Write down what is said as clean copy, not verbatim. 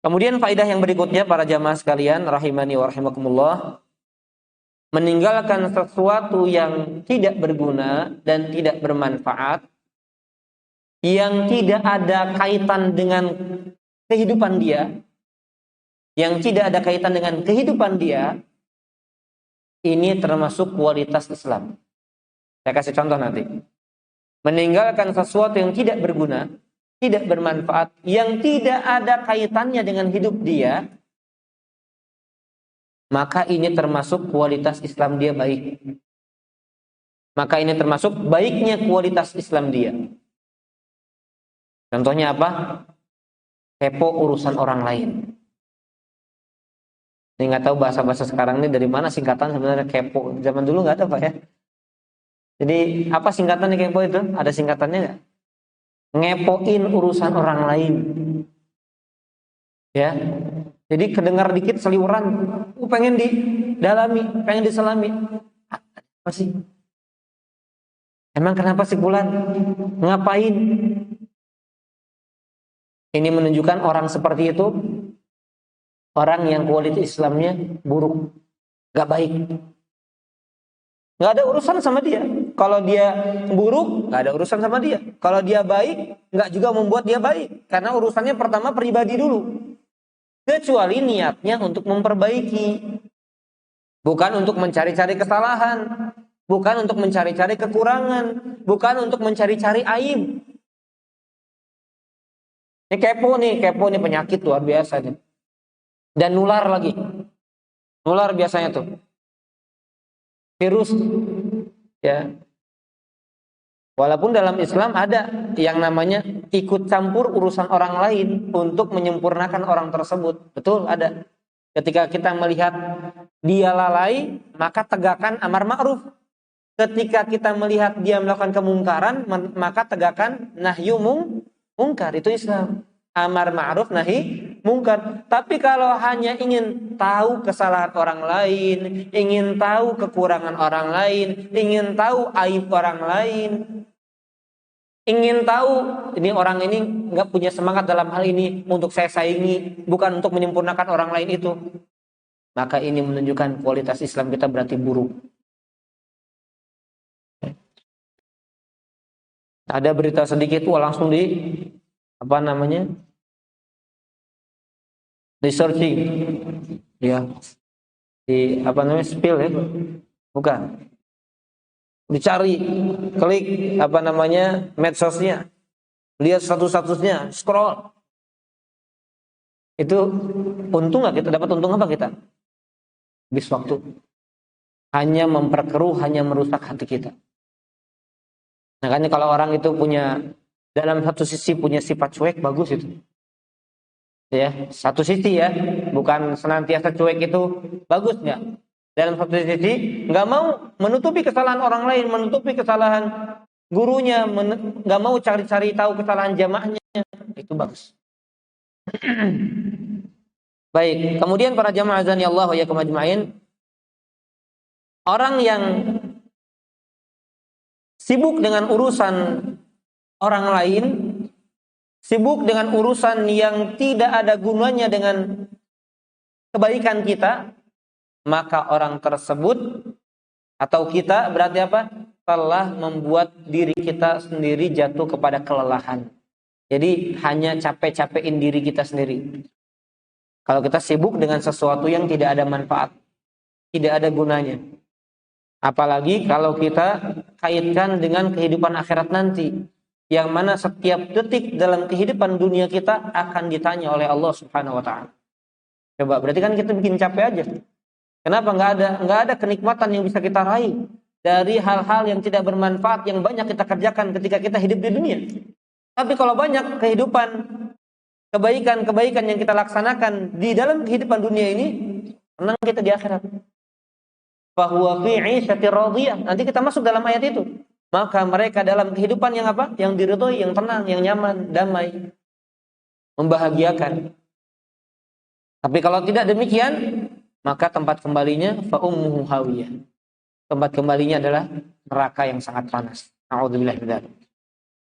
Kemudian faedah yang berikutnya para jamaah sekalian rahimani wa rahimakumullah, meninggalkan sesuatu yang tidak berguna dan tidak bermanfaat, yang tidak ada kaitan dengan kehidupan dia, yang tidak ada kaitan dengan kehidupan dia, ini termasuk kualitas Islam. Saya kasih contoh nanti. Meninggalkan sesuatu yang tidak berguna, tidak bermanfaat, yang tidak ada kaitannya dengan hidup dia, maka ini termasuk kualitas Islam dia baik. Maka ini termasuk baiknya kualitas Islam dia. Contohnya apa? Kepo urusan orang lain. Ini nggak tahu bahasa-bahasa sekarang ini dari mana singkatan sebenarnya kepo. Zaman dulu nggak ada Pak ya. Jadi apa singkatannya kepo itu? Ada singkatannya nggak? Ngepoin urusan orang lain. Ya. Jadi kedengar dikit seliuran, pengen didalami, pengen diselami. Apa sih? Emang kenapa sih bulan? Ngapain? Ini menunjukkan orang seperti itu orang yang kualitas Islamnya buruk, gak baik. Gak ada urusan sama dia. Kalau dia buruk, gak ada urusan sama dia. Kalau dia baik, gak juga membuat dia baik. Karena urusannya pertama pribadi dulu. Kecuali niatnya untuk memperbaiki. Bukan untuk mencari-cari kesalahan. Bukan untuk mencari-cari kekurangan. Bukan untuk mencari-cari aib. Ini kepo nih penyakit luar biasa nih. Dan nular lagi. Nular biasanya tuh. Virus. Ya. Walaupun dalam Islam ada yang namanya ikut campur urusan orang lain untuk menyempurnakan orang tersebut. Betul, ada. Ketika kita melihat dia lalai, maka tegakkan amar ma'ruf. Ketika kita melihat dia melakukan kemungkaran, maka tegakkan nahyu mungkar. Itu Islam. Amar ma'ruf nahi mungkar. Tapi kalau hanya ingin tahu kesalahan orang lain, ingin tahu kekurangan orang lain, ingin tahu aib orang lain, ingin tahu ini orang ini nggak punya semangat dalam hal ini untuk saya saingi, bukan untuk menyempurnakan orang lain itu, maka ini menunjukkan kualitas Islam kita berarti buruk. Ada berita sedikit langsung researching, ya, spill ya, bukan, dicari, klik medsosnya, lihat statusnya, scroll, itu untung nggak kita dapat untung apa kita? Habis waktu, hanya memperkeruh, hanya merusak hati kita. Makanya kalau orang itu punya dalam satu sisi punya sifat cuek, bagus itu. Ya, satu sisi ya, bukan senantiasa cuek itu bagus nggak? Dalam satu sisi nggak mau menutupi kesalahan orang lain, menutupi kesalahan gurunya, nggak mau cari-cari tahu kesalahan jamaahnya, itu bagus. Baik, kemudian para jamaah azani Allah wa iyyakum ajma'in, orang yang sibuk dengan urusan orang lain, sibuk dengan urusan yang tidak ada gunanya dengan kebaikan kita, maka orang tersebut atau kita berarti apa? Telah membuat diri kita sendiri jatuh kepada kelelahan. Jadi hanya capek-capekin diri kita sendiri. Kalau kita sibuk dengan sesuatu yang tidak ada manfaat, tidak ada gunanya. Apalagi kalau kita kaitkan dengan kehidupan akhirat nanti, yang mana setiap detik dalam kehidupan dunia kita akan ditanya oleh Allah Subhanahu wa taala. Coba, berarti kan kita bikin capek aja. Kenapa nggak ada kenikmatan yang bisa kita raih dari hal-hal yang tidak bermanfaat yang banyak kita kerjakan ketika kita hidup di dunia. Tapi kalau banyak kehidupan kebaikan-kebaikan yang kita laksanakan di dalam kehidupan dunia ini, tenang kita di akhirat. Fahuwa fi 'ishatir radiyah. Nanti kita masuk dalam ayat itu. Maka mereka dalam kehidupan yang apa? Yang diridhoi, yang tenang, yang nyaman, damai, membahagiakan. Tapi kalau tidak demikian, maka tempat kembalinya fa ummuhu hawiyah. Tempat kembalinya adalah neraka yang sangat panas. A'udzubillahi min dzalik.